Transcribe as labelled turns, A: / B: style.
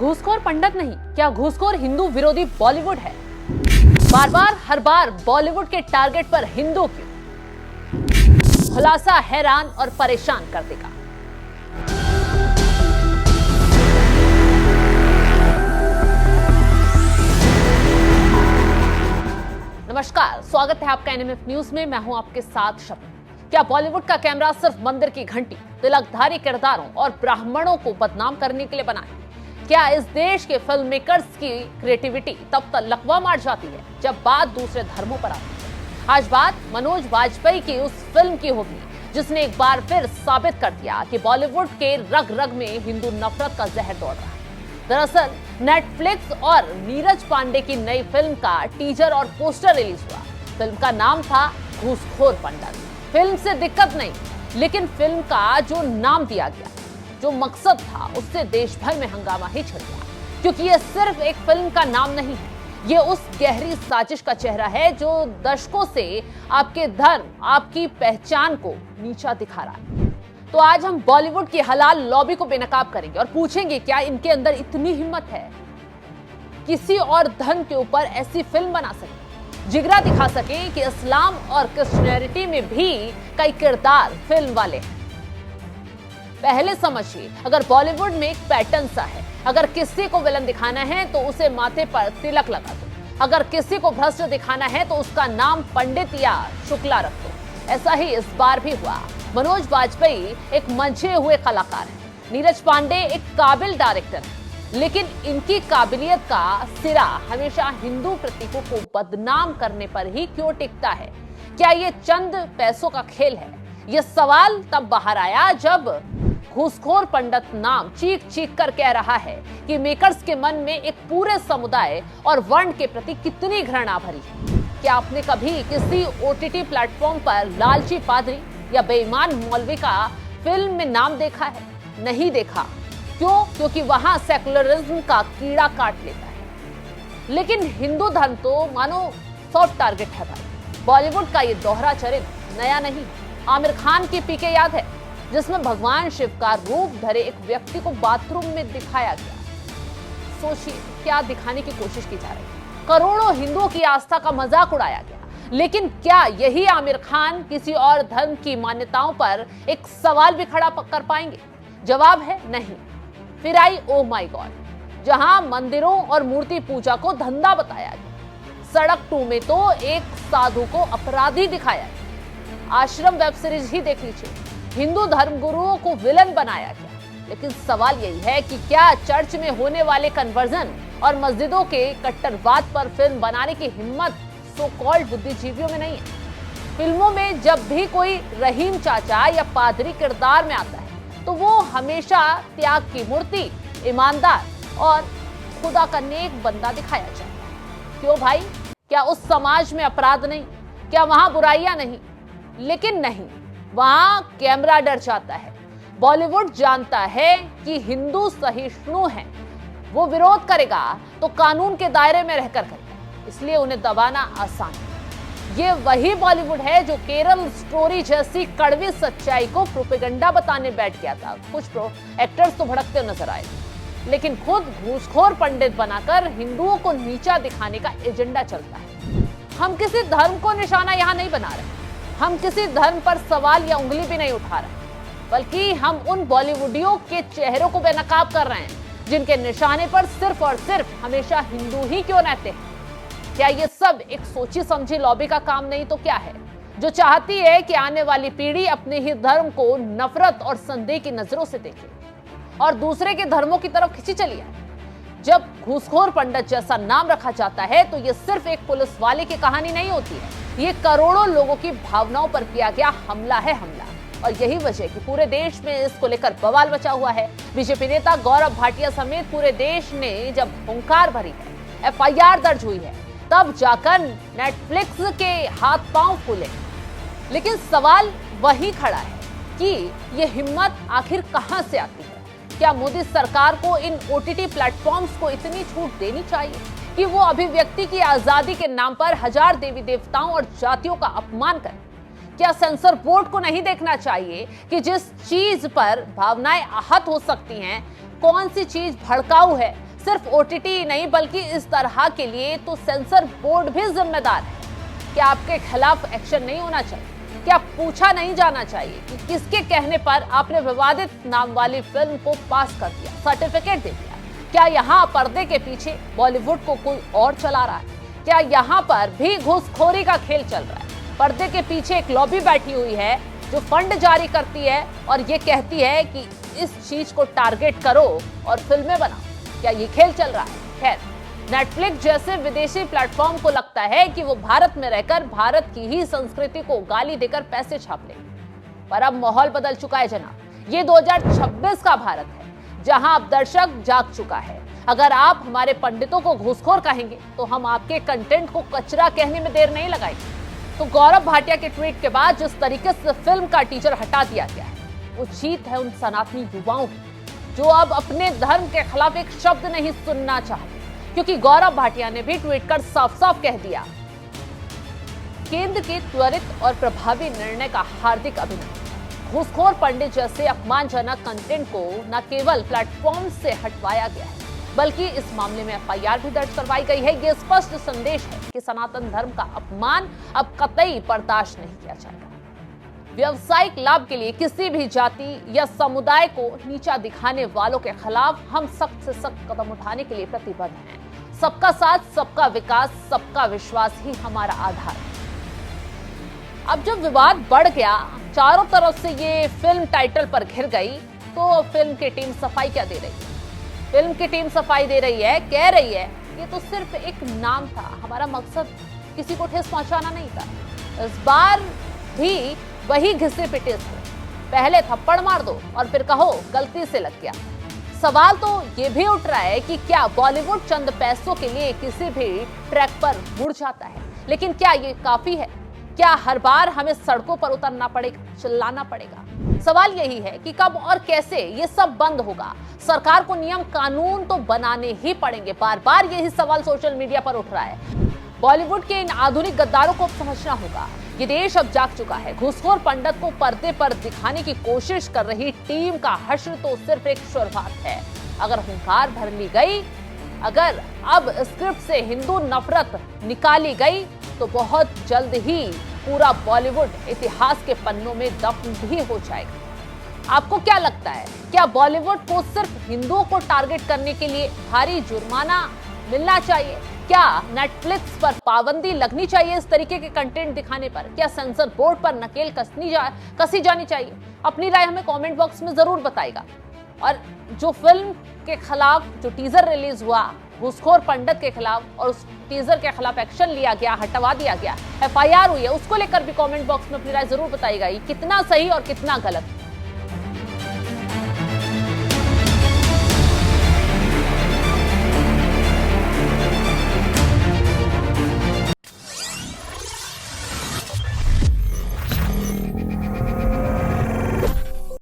A: घूसखोर पंडित नहीं, क्या घूसखोर हिंदू विरोधी बॉलीवुड है? बार बार हर बार बॉलीवुड के टारगेट पर हिंदू क्यों? खुलासा हैरान और परेशान कर देगा। नमस्कार, स्वागत है आपका एनएमएफ न्यूज में। मैं हूं आपके साथ शबनम। क्या बॉलीवुड का कैमरा सिर्फ मंदिर की घंटी, तिलकधारी किरदारों और ब्राह्मणों को बदनाम करने के लिए बना है? क्या इस देश के फिल्म मेकर्स की क्रिएटिविटी तब तक लकवा मार जाती है जब बात दूसरे धर्मों पर आती है? आज बात मनोज वाजपेयी की उस फिल्म की होगी जिसने एक बार फिर साबित कर दिया कि बॉलीवुड के रग रग में हिंदू नफरत का जहर दौड़ रहा है। दरअसल नेटफ्लिक्स और नीरज पांडे की नई फिल्म का टीजर और पोस्टर रिलीज हुआ। फिल्म का नाम था घूसखोर पंडित। फिल्म से दिक्कत नहीं, लेकिन फिल्म का जो नाम दिया गया, जो मकसद था, उससे देश भर में हंगामा ही छिड़ गया। क्योंकि ये सिर्फ एक फिल्म का नाम नहीं है, ये उस गहरी साजिश का चेहरा है जो दशकों से आपके धर्म, आपकी पहचान को नीचा दिखा रहा है। तो आज हम बॉलीवुड की हलाल लॉबी को बेनकाब करेंगे और पूछेंगे क्या इनके अंदर इतनी हिम्मत है किसी और धर्म के ऊपर ऐसी फिल्म बना सके, जिगरा दिखा सके कि इस्लाम और क्रिश्चियनिटी में भी कई किरदार फिल्म वाले हैं। पहले समझिए, अगर बॉलीवुड में एक पैटर्न सा है, अगर किसी को विलन दिखाना है तो उसे माथे पर तिलक लगा दो, अगर किसी को भ्रष्ट दिखाना है तो उसका नाम पंडित या शुक्ला रख दो। ऐसा ही इस बार भी हुआ। मनोज वाजपेयी एक मंझे हुए कलाकार हैं, नीरज पांडे एक काबिल डायरेक्टर हैं, लेकिन इनकी काबिलियत का सिरा हमेशा हिंदू प्रतीकों को बदनाम करने पर ही क्यों टिकता है? क्या ये चंद पैसों का खेल है? यह सवाल तब बाहर आया जब घूसखोर पंडित नाम चीख चीख कर कह रहा है कि मेकर्स के मन में एक पूरे समुदाय और वर्ण के प्रति कितनी घृणा भरी है। क्या आपने कभी किसी ओटीटी प्लेटफॉर्म पर लालची पादरी या बेईमान मौलवी का फिल्म में नाम देखा है? नहीं देखा। क्यों? क्योंकि वहां सेकुलरिज्म का कीड़ा काट लेता है। लेकिन हिंदू धर्म तो मानो सॉफ्ट टारगेट है भाई। बॉलीवुड का ये दोहरा चरित्र नया नहीं। आमिर खान की पीके याद है, जिसमें भगवान शिव का रूप धरे एक व्यक्ति को बाथरूम में दिखाया गया। सोचिए क्या दिखाने की कोशिश की जा रही है। करोड़ों हिंदुओं की आस्था का मजाक उड़ाया गया। लेकिन क्या यही आमिर खान किसी और धर्म की मान्यताओं पर एक सवाल भी खड़ा कर पाएंगे? जवाब है नहीं। फिर आई ओ माय गॉड, जहां मंदिरों और मूर्ति पूजा को धंधा बताया गया। सड़क 2 में तो एक साधु को अपराधी दिखाया गया। आश्रम वेब सीरीज ही देख लीजिए, हिंदू धर्मगुरुओं को विलन बनाया गया। लेकिन सवाल यही है कि क्या चर्च में होने वाले कन्वर्जन और मस्जिदों के कट्टरवाद पर फिल्म बनाने की हिम्मत सो कॉल्ड बुद्धिजीवियों में नहीं है? फिल्मों में जब भी कोई रहीम चाचा या पादरी किरदार में आता है तो वो हमेशा त्याग की मूर्ति, ईमानदार और खुदा का नेक बंदा दिखाया जाता है। क्यों भाई? क्या उस समाज में अपराध नहीं? क्या वहां बुराइयां नहीं? लेकिन नहीं, वहां कैमरा डर जाता है। बॉलीवुड जानता है कि हिंदू सहिष्णु हैं, वो विरोध करेगा तो कानून के दायरे में रहकर करेगा, इसलिए उन्हें दबाना आसान है। ये वही बॉलीवुड है जो केरल स्टोरी जैसी कड़वी सच्चाई को प्रोपेगेंडा बताने बैठ गया था। कुछ एक्टर्स तो भड़कते नजर आए, लेकिन खुद घूसखोर पंडित बनाकर हिंदुओं को नीचा दिखाने का एजेंडा चलता है। हम किसी धर्म को निशाना यहां नहीं बना रहे, हम किसी धर्म पर सवाल या उंगली भी नहीं उठा रहे, बल्कि हम उन बॉलीवुडियों के चेहरों को बेनकाब कर रहे हैं जिनके निशाने पर सिर्फ और सिर्फ हमेशा हिंदू ही क्यों रहते हैं। क्या ये सब एक सोची समझी लॉबी का काम नहीं तो क्या है, जो चाहती है कि आने वाली पीढ़ी अपने ही धर्म को नफरत और संदेह की नजरों से देखे और दूसरे के धर्मों की तरफ खिंची चली है? जब घूसखोर पंडित जैसा नाम रखा जाता है तो ये सिर्फ एक पुलिस वाले की कहानी नहीं होती है, ये करोड़ों लोगों की भावनाओं पर किया गया हमला है हमला। और यही वजह कि पूरे देश में इसको लेकर बवाल मचा हुआ है। बीजेपी नेता गौरव भाटिया समेत पूरे देश ने जब हुंकार भरी है, FIR दर्ज हुई है, तब जाकर नेटफ्लिक्स के हाथ पांव फूले। लेकिन सवाल वही खड़ा है कि ये हिम्मत आखिर कहां से आती है? क्या मोदी सरकार को इन OTT प्लेटफॉर्म्स को इतनी छूट देनी चाहिए कि वो अभिव्यक्ति की आजादी के नाम पर हजार देवी देवताओं और जातियों का अपमान करें? क्या सेंसर बोर्ड को नहीं देखना चाहिए कि जिस चीज पर भावनाएं आहत हो सकती हैं, कौन सी चीज भड़काऊ है, सिर्फ ओटीटी नहीं बल्कि इस तरह के लिए तो सेंसर बोर्ड भी जिम्मेदार है। क्या आपके खिलाफ एक्शन नहीं होना चाहिए? क्या पूछा नहीं जाना चाहिए कि किसके कहने पर आपने विवादित नाम वाली फिल्म को पास कर दिया, सर्टिफिकेट दे दिया? क्या यहाँ पर्दे के पीछे बॉलीवुड को कोई और चला रहा है? क्या यहाँ पर भी घूसखोरी का खेल चल रहा है? पर्दे के पीछे एक लॉबी बैठी हुई है जो फंड जारी करती है और ये कहती है कि इस चीज को टारगेट करो और फिल्में बनाओ। क्या ये खेल चल रहा है? खैर, नेटफ्लिक्स जैसे विदेशी प्लेटफॉर्म को लगता है कि वो भारत में रहकर भारत की ही संस्कृति को गाली देकर पैसे छाप ले। पर अब माहौल बदल चुका है जनाब। ये 2026 का भारत है जहां अब दर्शक जाग चुका है। अगर आप हमारे पंडितों को घूसखोर कहेंगे तो हम आपके कंटेंट को कचरा कहने में देर नहीं लगाएंगे। तो गौरव भाटिया के ट्वीट के बाद जिस तरीके से फिल्म का टीजर हटा दिया गया है, वो जीत है उन सनातनी युवाओं की जो अब अपने धर्म के खिलाफ एक शब्द नहीं सुनना चाहते। क्योंकि गौरव भाटिया ने भी ट्वीट कर साफ साफ कह दिया, केंद्र के त्वरित और प्रभावी निर्णय का हार्दिक अभिनंदन। घूसखोर पंडित जैसे अपमानजनक कंटेंट को न केवल प्लेटफॉर्म से हटवाया गया है बल्कि इस मामले में एफआईआर भी दर्ज करवाई गई है। यह स्पष्ट संदेश है कि सनातन धर्म का अपमान अब कतई बर्दाश्त नहीं किया जाएगा। व्यावसायिक लाभ के लिए किसी भी जाति या समुदाय को नीचा दिखाने वालों के खिलाफ हम सख्त से सख्त कदम उठाने के लिए प्रतिबद्ध हैं। सबका साथ, सबका विकास, सबका विश्वास ही हमारा आधार है। अब जब विवाद बढ़ गया, चारों तरफ से ये फिल्म टाइटल पर घिर गई, तो फिल्म की टीम सफाई क्या दे रही है? फिल्म की टीम सफाई दे रही है, कह रही है ये तो सिर्फ एक नाम था, हमारा मकसद किसी को ठेस पहुंचाना नहीं था। इस बार भी वही घिसे पिटे थे, पहले थप्पड़ मार दो और फिर कहो गलती से लग गया। सवाल तो ये भी उठ रहा है कि क्या बॉलीवुड चंद पैसों के लिए किसी भी ट्रैक पर मुड़ जाता है, लेकिन क्या ये काफी है? क्या हर बार हमें सड़कों पर उतरना पड़ेगा, चिल्लाना पड़ेगा? सवाल यही है कि कब और कैसे ये सब बंद होगा। सरकार को नियम कानून तो बनाने ही पड़ेंगे। बार बार यही सवाल सोशल मीडिया पर उठ रहा है। बॉलीवुड के इन आधुनिक गद्दारों को समझना होगा, ये देश अब जाग चुका है। घूसखोर पंडित को पर्दे पर दिखाने की कोशिश कर रही टीम का हश्र तो सिर्फ एक शुरुआत है। अगर हुंकार भर ली गई, अगर अब स्क्रिप्ट से हिंदू नफरत निकाली गई, तो बहुत जल्द ही पूरा बॉलीवुड इतिहास के पन्नों में दफन भी हो जाएगा। आपको क्या लगता है, क्या बॉलीवुड को सिर्फ हिंदुओं को टारगेट करने के लिए भारी जुर्माना मिलना चाहिए? क्या नेटफ्लिक्स पर पाबंदी लगनी चाहिए इस तरीके के कंटेंट दिखाने पर? क्या सेंसर बोर्ड पर नकेल कसी जानी चाहिए? अपनी राय हमें कमेंट बॉक्स में जरूर बताइएगा। और जो फिल्म के खिलाफ जो टीजर रिलीज हुआ घूसखोर पंडित के खिलाफ, और उस टीजर के खिलाफ एक्शन लिया गया, हटवा दिया गया, एफआईआर हुई है, उसको लेकर भी कमेंट बॉक्स में अपनी राय जरूर बताइएगा, कितना सही और कितना गलत।